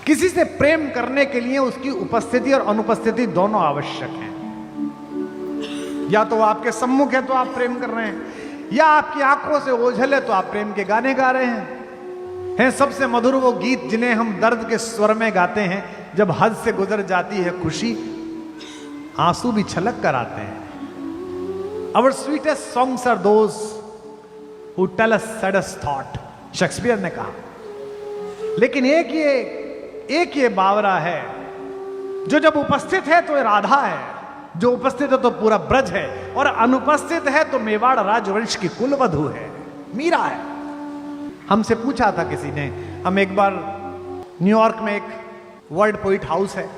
किसी से प्रेम करने के लिए उसकी उपस्थिति और अनुपस्थिति दोनों आवश्यक है। या तो आपके सम्मुख है तो आप प्रेम कर रहे हैं, या आपकी आंखों से ओझल है तो आप प्रेम के गाने गा रहे हैं। सबसे मधुर वो गीत जिन्हें हम दर्द के स्वर में गाते हैं, जब हद से गुजर जाती है खुशी, आंसू भी छलक कर आते हैं। Our sweetest songs are those who tell us saddest thought, Shakespeare ने कहा। लेकिन एक ये बावरा है जो जब उपस्थित है तो राधा है, जो उपस्थित है तो पूरा ब्रज है, और अनुपस्थित है तो मेवाड़ राजवंश की कुलवधु है, मीरा है। हमसे पूछा था किसी ने, हम एक बार न्यूयॉर्क में एक वर्ल्ड पोइट हाउस है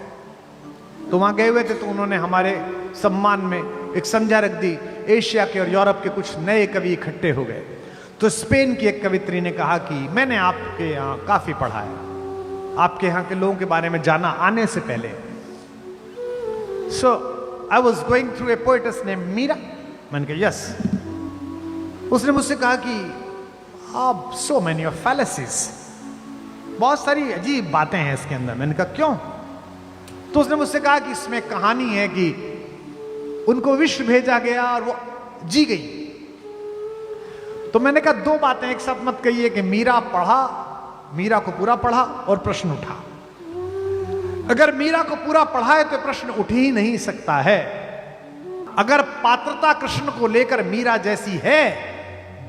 तो वहां गए हुए थे, तो उन्होंने हमारे सम्मान में एक संध्या रख दी। एशिया के और यूरोप के कुछ नए कवि इकट्ठे हो गए, तो स्पेन की एक कवित्री ने कहा कि मैंने आपके यहाँ काफी पढ़ा है, आपके यहाँ के लोगों के बारे में जाना आने से पहले। So I was going through a poet's name Meera. मैंने कहा यस। उसने मुझसे कहा कि आप सो मैनी ऑफ फैलेसीज, बहुत सारी अजीब बातें हैं इसके अंदर। मैंने कहा क्यों? तो उसने मुझसे कहा कि इसमें कहानी है कि उनको विश्व भेजा गया और वो जी गई। तो मैंने कहा दो बातें एक साथ मत कहिए कि मीरा को पूरा पढ़ा और प्रश्न उठा। अगर मीरा को पूरा पढ़ा है तो प्रश्न उठ ही नहीं सकता है। अगर पात्रता कृष्ण को लेकर मीरा जैसी है,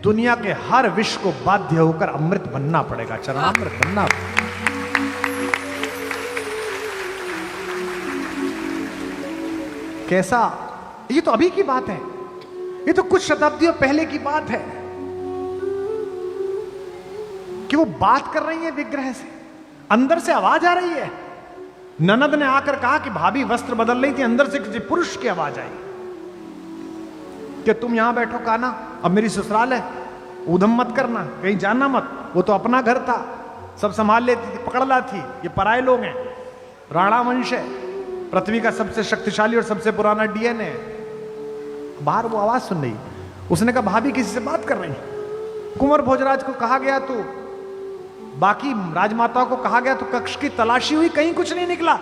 दुनिया के हर विश्व को बाध्य होकर अमृत बनना पड़ेगा, चरणामृत बनना पड़ेगा। कैसा? ये तो अभी की बात है, ये तो कुछ शताब्दियों पहले की बात है कि वो बात कर रही है विग्रह से, अंदर से आवाज आ रही है। ननद ने आकर कहा कि भाभी वस्त्र बदल रही थी, अंदर से किसी पुरुष की आवाज आई कि तुम यहां बैठो काना, अब मेरी ससुराल है, उधम मत करना, कहीं जाना मत। वो तो अपना घर था, सब संभाल लेती थी, पकड़ लाती। ये पराये लोग हैं, राणा वंश है, पृथ्वी का सबसे शक्तिशाली और सबसे पुराना डीएनए है। बाहर वो आवाज सुन रही, उसने कहा भाभी किसी से बात कर रही। कुंवर भोजराज को कहा गया, तो बाकी राजमाताओं को कहा गया, तो कक्ष की तलाशी हुई, कहीं कुछ नहीं निकला,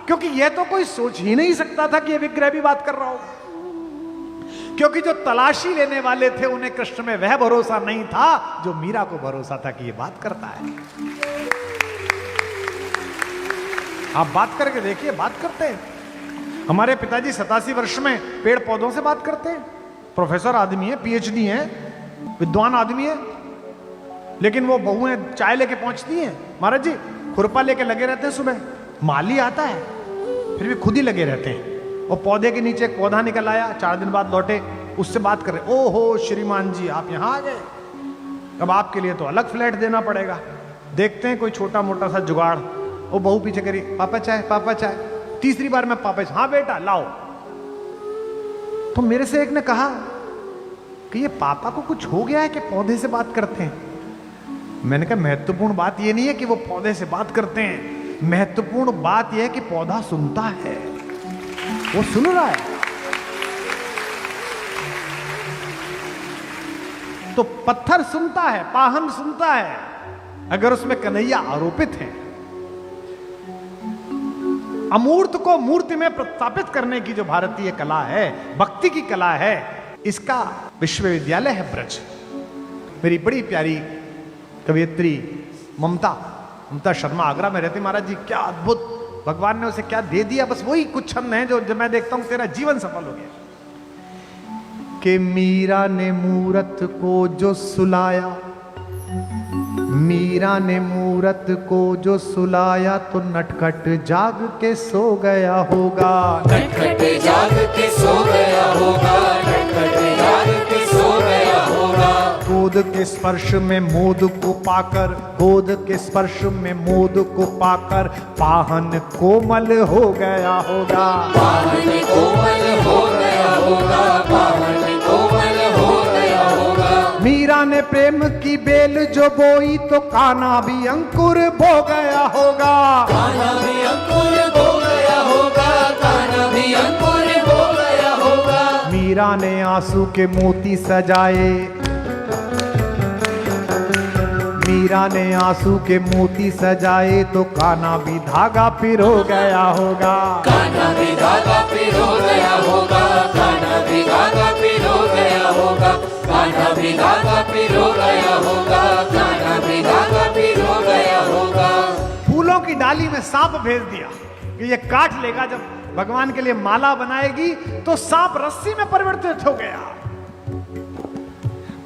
क्योंकि यह तो कोई सोच ही नहीं सकता था कि यह विग्रह भी बात कर रहा हो। क्योंकि जो तलाशी लेने वाले थे उन्हें कृष्ण में वह भरोसा नहीं था जो मीरा को भरोसा था कि यह बात करता है। आप बात करके देखिए, बात करते हैं। हमारे पिताजी 87 वर्ष में पेड़ पौधों से बात करते हैं। प्रोफेसर आदमी है, पीएचडी है, विद्वान आदमी है, लेकिन वो बहुएं चाय लेके पहुंचती हैं, महाराज जी खुरपा लेके लगे रहते हैं। सुबह माली आता है, फिर भी खुद ही लगे रहते हैं। और पौधे के नीचे एक पौधा निकल आया, 4 दिन बाद लौटे, उससे बात कर रहे, ओहो श्रीमान जी आप यहां आ गए, अब आपके लिए तो अलग फ्लैट देना पड़ेगा। देखते हैं कोई छोटा मोटा सा जुगाड़। वो बहू पीछे करी, पापा चाय, पापा चाय। तीसरी बार मैं पापा, हाँ बेटा लाओ। तो मेरे से एक ने कहा कि ये पापा को कुछ हो गया है कि पौधे से बात करते हैं। मैंने कहा महत्वपूर्ण बात ये नहीं है कि वो पौधे से बात करते हैं, महत्वपूर्ण बात यह है कि पौधा सुनता है, वो सुन रहा है। तो पत्थर सुनता है, पाहन सुनता है, अगर उसमें कन्हैया आरोपित है। अमूर्त को मूर्ति में प्रस्थापित करने की जो भारतीय कला है, भक्ति की कला है, इसका विश्वविद्यालय है ब्रज। मेरी बड़ी प्यारी कवियत्री ममता शर्मा आगरा में रहती। महाराज जी क्या अद्भुत, भगवान ने उसे क्या दे दिया, बस वही कुछ छंद है जो मैं देखता हूं तेरा जीवन सफल हो गया। कि मीरा ने मूरत को जो सुलाया, मीरा ने मूरत को जो सुलाया, तो नटखट जाग के सो गया होगा, नटखट जाग के सो गया होगा, नटखट जाग के सो गया होगा। गोद के स्पर्श में मोद को पाकर, गोद के स्पर्श में मोद को पाकर, पाहन कोमल हो गया होगा, पाहन कोमल हो गया होगा, पाहन कोमल हो गया होगा। मीरा ने प्रेम की बेल जो बोई, तो कान्हा भी अंकुर बो गया होगा, कान्हा भी अंकुर बो गया होगा, कान्हा भी अंकुर बो गया होगा। मीरा ने आंसू के मोती सजाए, मीरा ने आंसू के मोती सजाए तो कान्हा भी धागा पिरो गया होगा। कान्हा भी धागा पिरो गया होगा, कान्हा भी धागा पिरो गया होगा, कान्हा भी धागा पिरो गया होगा, कान्हा भी धागा पिरो गया होगा। फूलों की डाली में सांप भेज दिया कि ये काट लेगा, जब भगवान के लिए माला बनाएगी तो सांप रस्सी में परिवर्तित हो गया।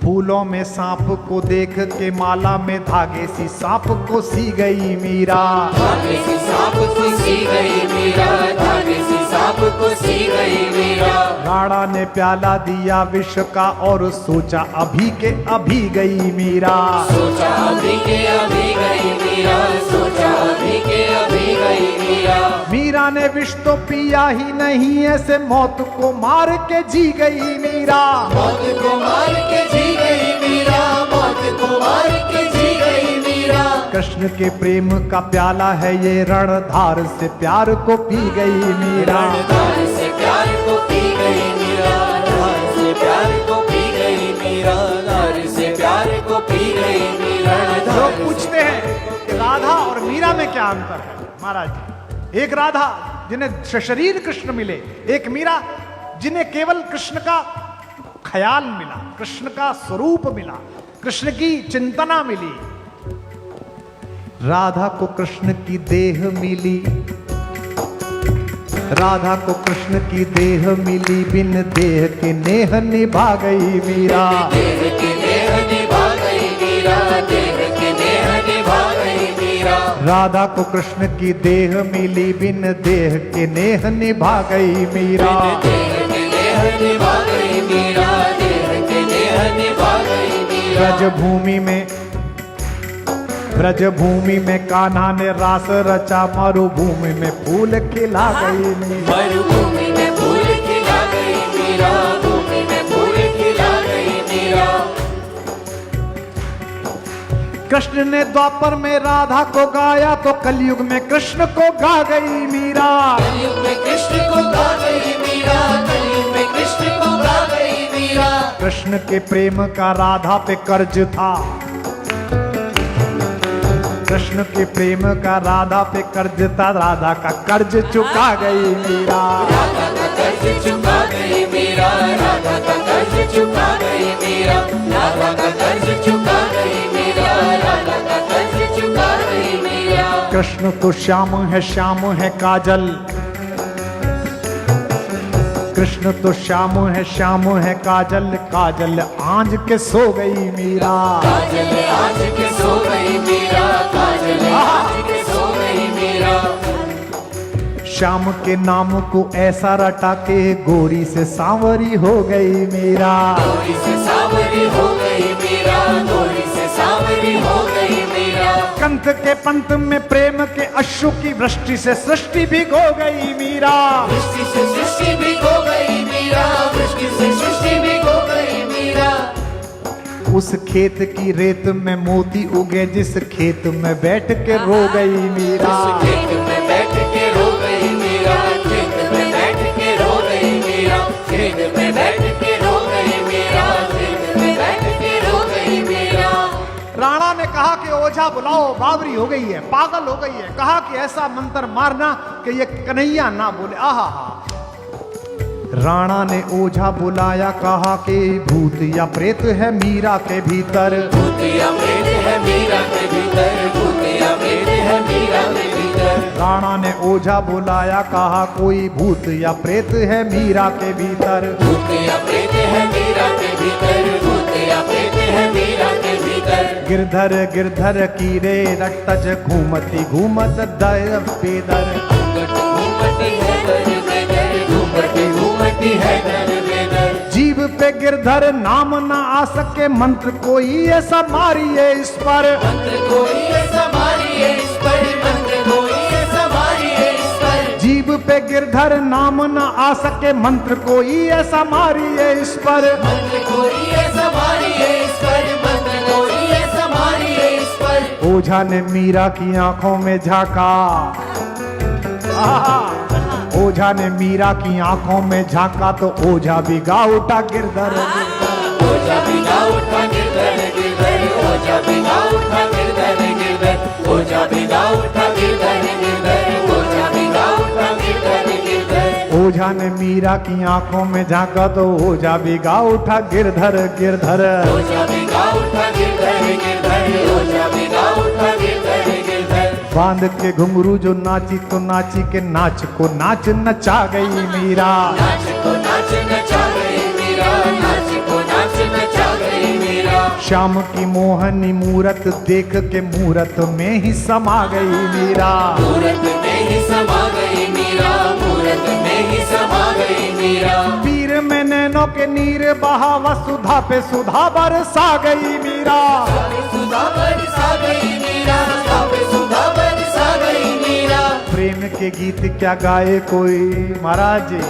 फूलों में सांप को देख के माला में धागे सी सांप को सी गई मीरा। धागे सी सांप को सी गई मीरा, धागे सी सांप को सी गई मीरा। राणा ने प्याला दिया विष का और सोचा अभी के अभी गई मीरा। सोचा अभी के अभी गई मीरा, सोचा अभी के अभी गई मीरा। मीरा ने विष तो पिया ही नहीं, ऐसे मौत को मार के जी गई मीरा। मौत को मार के जी गई मीरा, मौत को मार के जी गई मीरा। कृष्ण के प्रेम का प्याला है ये, रणधार से प्यार को पी गई मीरा। रणधार से प्यार को पी गई मीरा, रणधार से प्यार को पी गई मीरा, रणधार से प्यार को पी गई मीरा। लोग पूछते हैं कि राधा और मीरा में क्या अंतर है। महाराज जी, एक राधा जिन्हें शरीर कृष्ण मिले, एक मीरा जिन्हें केवल कृष्ण का ख्याल मिला, कृष्ण का स्वरूप मिला, कृष्ण की चिंतना मिली। राधा को कृष्ण की देह मिली, राधा को कृष्ण की देह मिली, बिन देह के नेह निभा गई मीरा। देह के नेह निभा गई मीरा, देह के नेह निभा गई मीरा। राधा को कृष्ण की देह मिली, बिन देह के नेह निभा गई मीरा। देह के नेह निभा गई मीरा, देह के नेह निभा गई मीरा। ब्रजभूमि में कान्हा ने रास रचा, मरुभूमि में फूल खिला गई मीरा। मरुभूमि में फूल खिला गई मीरा, भूमि में फूल खिला गई मीरा। कृष्ण ने द्वापर में राधा को गाया तो कलयुग में कृष्ण को गा गई मीरा। कलयुग में कृष्ण को गा गई मीरा, कलयुग में कृष्ण को गा गई मीरा। कृष्ण के प्रेम का राधा पे कर्ज था, कृष्ण के प्रेम का राधा पे कर्ज था, राधा का कर्ज चुका गई मीरा। राधा का कर्ज चुका गई मीरा, राधा का कर्ज चुका गई मीरा, राधा का कर्ज चुका गई मीरा, राधा का कर्ज चुका गई मीरा। कृष्ण तो श्याम है काजल, कृष्ण तो श्याम है काजल, काजल आंज के सो गई मीरा। काजल आज के सो गई मीरा, काजल आज के सो गई मीरा। श्याम के नाम को ऐसा रटा के गोरी से सांवरी हो गई मीरा। गोरी से सांवरी हो गई मीरा, गोरी से सांवरी हो गई मीरा। कंठ के पंथ में प्रेम के अश्रु की वृष्टि से सृष्टि भिगो गई मीरा। वृष्टि से सृष्टि भी हो गई मीरा, वृष्टि से सृष्टि भी हो गई मीरा। उस खेत की रेत में मोती उगे, जिस खेत में बैठ के रो गई मीरा। उस खेत में बैठ के रो गई मीरा, खेत में बैठ के रो गई मीरा, खेत में बैठ के रो गई मीरा, खेत में बैठ के रो गई मीरा। राणा ने कहा कि ओझा बुलाओ, बावरी हो गई है, पागल हो गई है। कहा कि ऐसा मंत्र मारना कि ये कन्हैया ना बोले। आहा हा। राणा ने ओझा बुलाया, कहा कि भूत या प्रेत है मीरा के भीतर। भूत या प्रेत है मीरा के भीतर, भूत या प्रेत है मीरा के भीतर। राणा ने ओझा बुलाया, कहा कोई भूत या प्रेत है मीरा के भीतर। भूत या प्रेत है मीरा के भीतर, भूत या प्रेत है मीरा के भीतर। गिरधर गिरधर कीरे रटज घूमती घूमत दर पेदर। घूमती है दर बेदर, घूमती घूमती है दर बेदर। जीव पे गिरधर नाम ना आ सके, मंत्र कोई ऐसा मारिए इस पर। मंत्र कोई ऐसा मारिए इस पर, मंत्र कोई ऐसा मारिए इस पर। जीव पे गिरधर नाम ना आ सके, मंत्र कोई ऐसा मारिए इस पर। मंत्र कोई ऐसा मारिए इस पर, मंत्र कोई ऐसा मारिए इस पर। ओझा ने मीरा की आंखों में झांका। ओझा ने मीरा की आंखों में झांका तो ओझा भी गा उठा गिरधर। ओझा भी गा उठा गिरधर गिरधर, ओझा भी गा उठा गिरधर ओझा भिगा उठा गिरधर गिरधर, ओझा भिगा उठा गिरधर गिरधर। ओझा ने मीरा की आंखों में झांका तो ओझा भिगा उठा गिरधर गिरधर। ओझा भिगा उठा गिरधर गिरधर, ओझा भिगा उठा गिरधर गिरधर। बांध के घुंघरू जो नाची तो नाची के नाच को नाच नचा गई मीरा। नाच को नाच नचा गई मीरा, नाच को नाच नचा गई मीरा। श्याम की मोहनी मूरत देख के मूरत में ही समा गई मीरा। मूरत में ही समा गई मीरा, मूरत में ही समा गई मीरा। पीर में नैनों के नीर बहा वसुधा पे सुधा बरसा गई मीरा। सुधा बरसा गई मीरा, सुधा बरसा गई मीरा। प्रेम के गीत क्या गाए कोई महाराज जी,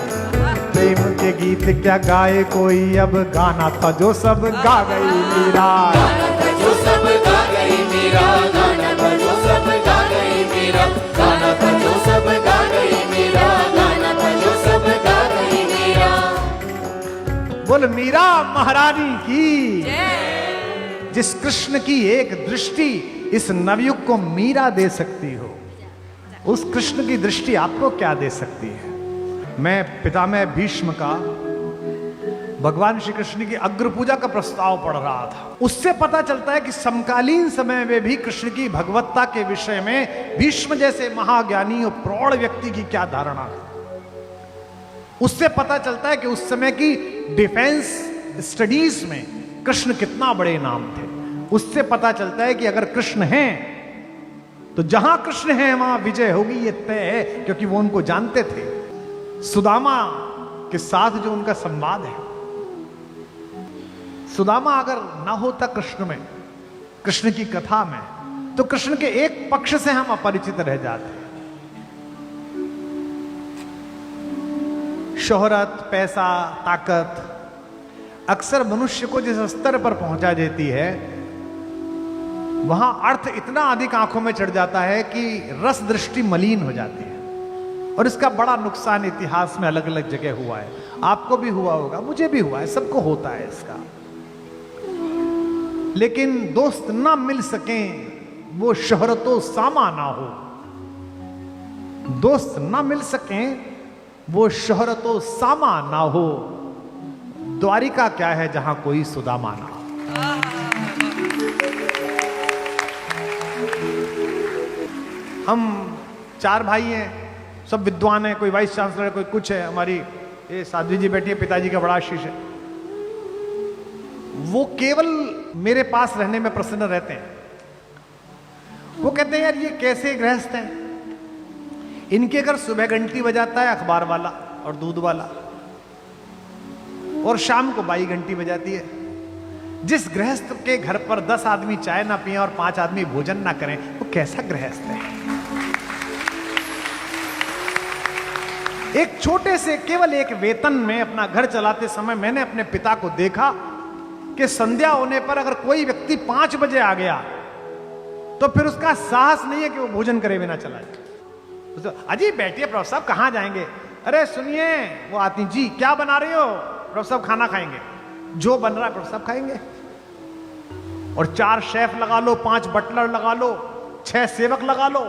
प्रेम के गीत क्या गाए कोई, अब गाना था जो सब गा गई मीरा। गाना था जो सब गा गई मीरा, गाना था जो सब गा गई मीरा, गाना था जो सब गा गई मीरा, गाना था जो सब गा गई मीरा। बोल मीरा महारानी की। जिस कृष्ण की एक दृष्टि इस नवयुग को मीरा दे सकती हो, उस कृष्ण की दृष्टि आपको क्या दे सकती है। मैं पितामह भीष्म का भगवान श्री कृष्ण की अग्र पूजा का प्रस्ताव पढ़ रहा था। उससे पता चलता है कि समकालीन समय में भी कृष्ण की भगवत्ता के विषय में भीष्म जैसे महाज्ञानी और प्रौढ़ व्यक्ति की क्या धारणा है। उससे पता चलता है कि उस समय की डिफेंस स्टडीज में कृष्ण कितना बड़े नाम थे। उससे पता चलता है कि अगर कृष्ण हैं तो जहां कृष्ण है वहां विजय होगी, ये तय है, क्योंकि वो उनको जानते थे। सुदामा के साथ जो उनका संवाद है, सुदामा अगर ना होता कृष्ण में, कृष्ण की कथा में, तो कृष्ण के एक पक्ष से हम अपरिचित रह जाते। शोहरत, पैसा, ताकत अक्सर मनुष्य को जिस स्तर पर पहुंचा देती है, वहां अर्थ इतना अधिक आंखों में चढ़ जाता है कि रस दृष्टि मलिन हो जाती है। और इसका बड़ा नुकसान इतिहास में अलग अलग जगह हुआ है। आपको भी हुआ होगा, मुझे भी हुआ है, सबको होता है इसका। लेकिन दोस्त ना मिल सकें वो शोहरतो सामा ना हो, दोस्त ना मिल सकें वो शोहरतो सामा ना हो। द्वारिका क्या है जहां कोई सुदामा ना हो। हम 4 भाई हैं, सब विद्वान हैं, कोई वाइस चांसलर है, कोई कुछ है। हमारी ये साध्वी जी बैठी है, पिताजी का बड़ा आशीष है। वो केवल मेरे पास रहने में प्रसन्न रहते हैं। वो कहते हैं यार ये कैसे गृहस्थ हैं, इनके घर सुबह घंटी बजाता है अखबार वाला और दूध वाला, और शाम को बाई घंटी बजाती है। जिस गृहस्थ के घर पर 10 आदमी चाय ना पिए और 5 आदमी भोजन ना करें, वो कैसा गृहस्थ है। एक छोटे से केवल एक वेतन में अपना घर चलाते समय मैंने अपने पिता को देखा कि संध्या होने पर अगर कोई व्यक्ति 5 बजे आ गया तो फिर उसका साहस नहीं है कि वो भोजन करे बिना चला जाए। तो अजी बैठिए प्रभु साहब, कहां जाएंगे? अरे सुनिए, वो आती जी क्या बना रही हो? प्रभु साहब खाना खाएंगे। जो बन रहा है प्रभु साहब खाएंगे। और 4 शेफ लगा लो, 5 बटलर लगा लो, 6 सेवक लगा लो,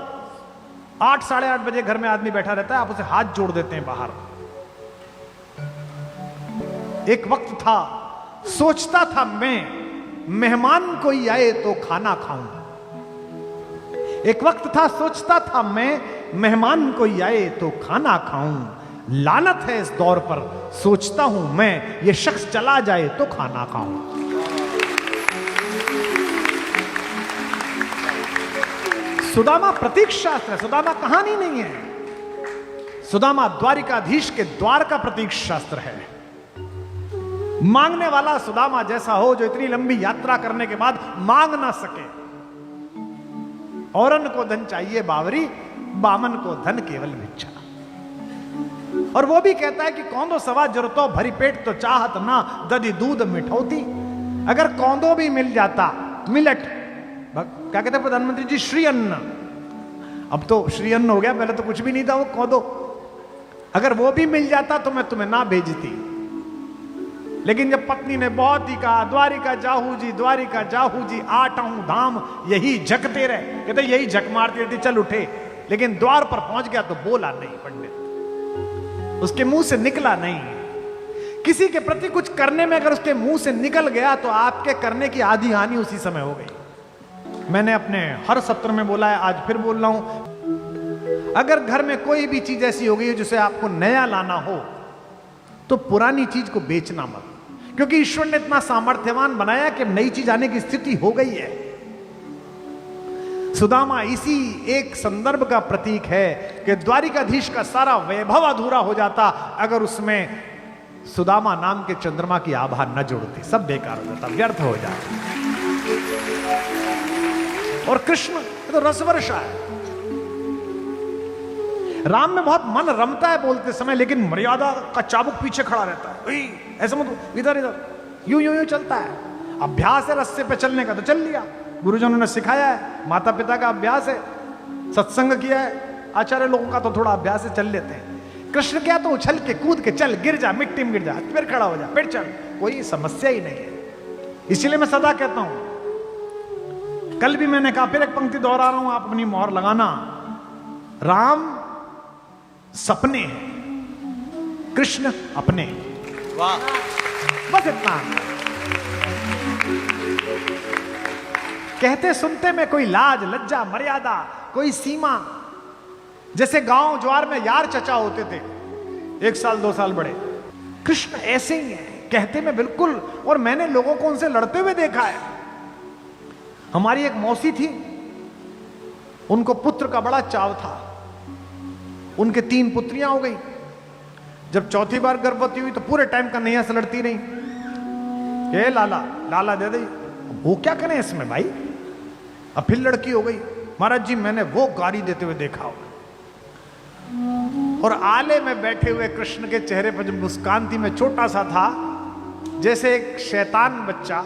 8 साढ़े 8 बजे घर में आदमी बैठा रहता है, आप उसे हाथ जोड़ देते हैं बाहर। एक वक्त था, सोचता था मैं मेहमान कोई आए तो खाना खाऊं। एक वक्त था, सोचता था मैं मेहमान कोई आए तो खाना खाऊं। लानत है इस दौर पर, सोचता हूं मैं ये शख्स चला जाए तो खाना खाऊं। सुदामा प्रतीक शास्त्र है, सुदामा कहानी नहीं है। सुदामा द्वारिकाधीश के द्वार का प्रतीक शास्त्र है। मांगने वाला सुदामा जैसा हो जो इतनी लंबी यात्रा करने के बाद मांग ना सके। औरन को धन चाहिए बावरी, बामन को धन केवल भिक्षा। और वो भी कहता है कि कौंदो सवा जरूरतो भरी पेट तो चाहत ना दधी दूध मिठौती। अगर कौंदो भी मिल जाता, मिलट क्या कहते हैं प्रधानमंत्री जी, श्री अन्न। अब तो श्री अन्न हो गया, पहले तो कुछ भी नहीं था वो कौंदो। अगर वो भी मिल जाता तो मैं तुम्हें ना भेजती। लेकिन जब पत्नी ने बहुत ही कहा, द्वारिका जाहू जी 8 धाम यही झकते रहे, कहते यही झक मारती रहती, चल उठे। लेकिन द्वार पर पहुंच गया तो बोला नहीं पंडित, उसके मुंह से निकला नहीं। किसी के प्रति कुछ करने में अगर उसके मुंह से निकल गया तो आपके करने की आधी हानि उसी समय हो गई। मैंने अपने हर सत्र में बोला है, आज फिर बोल रहा हूं, अगर घर में कोई भी चीज ऐसी हो गई है जिसे आपको नया लाना हो तो पुरानी चीज को बेचना मत, क्योंकि ईश्वर ने इतना सामर्थ्यवान बनाया कि नई चीज आने की स्थिति हो गई है। सुदामा इसी एक संदर्भ का प्रतीक है कि द्वारिकाधीश का सारा वैभव अधूरा हो जाता अगर उसमें सुदामा नाम के चंद्रमा की आभा न जुड़ती, सब बेकार हो जाता, व्यर्थ हो जाता। और कृष्ण तो रसवर्षा है, राम में बहुत मन रमता है बोलते समय, लेकिन मर्यादा का चाबुक पीछे खड़ा रहता है, ऐसा मत, इधर इधर यूं यूं यूं चलता है। अभ्यास है रस्ते पे चलने का तो चल लिया, गुरुजनों ने सिखाया है, माता पिता का अभ्यास है, सत्संग किया है, आचार्य लोगों का तो थोड़ा अभ्यास है, चल लेते हैं। कृष्ण क्या तो उछल के कूद के चल, गिर जा, मिट्टी में गिर जा, फिर खड़ा हो जा, फिर चल, कोई समस्या ही नहीं है। इसलिए मैं सदा कहता हूं, कल भी मैंने कहा, फिर एक पंक्ति दोहरा रहा हूं, आप अपनी मोहर लगाना, राम सपने हैं, कृष्ण अपने। वाह, बस इतना। कहते सुनते में कोई लाज लज्जा मर्यादा, कोई सीमा। जैसे गांव ज्वार में यार चचा होते थे, 1 साल 2 साल बड़े, कृष्ण ऐसे ही है, कहते में बिल्कुल। और मैंने लोगों को उनसे लड़ते हुए देखा है। हमारी एक मौसी थी, उनको पुत्र का बड़ा चाव था, उनके 3 पुत्रियां हो गई। जब चौथी बार गर्भवती हुई तो पूरे टाइम कन्हैया से लड़ती रही, ये लाला लाला दे दे, वो क्या करें इसमें भाई। अब फिर लड़की हो गई, महाराज जी मैंने वो गाली देते हुए देखा हो। और आले में बैठे हुए कृष्ण के चेहरे पर जब मुस्कान थी, मैं छोटा सा था, जैसे एक शैतान बच्चा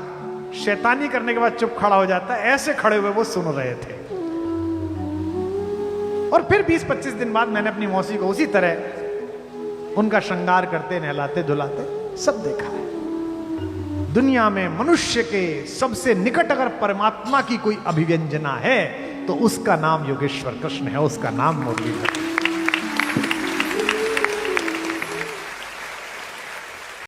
शैतानी करने के बाद चुप खड़ा हो जाता है, ऐसे खड़े हुए वो सुन रहे थे। और फिर 20-25 दिन बाद मैंने अपनी मौसी को उसी तरह उनका श्रृंगार करते, नहलाते धुलाते सब देखा है। दुनिया में मनुष्य के सबसे निकट अगर परमात्मा की कोई अभिव्यंजना है तो उसका नाम योगेश्वर कृष्ण है, उसका नाम मुरलीधर।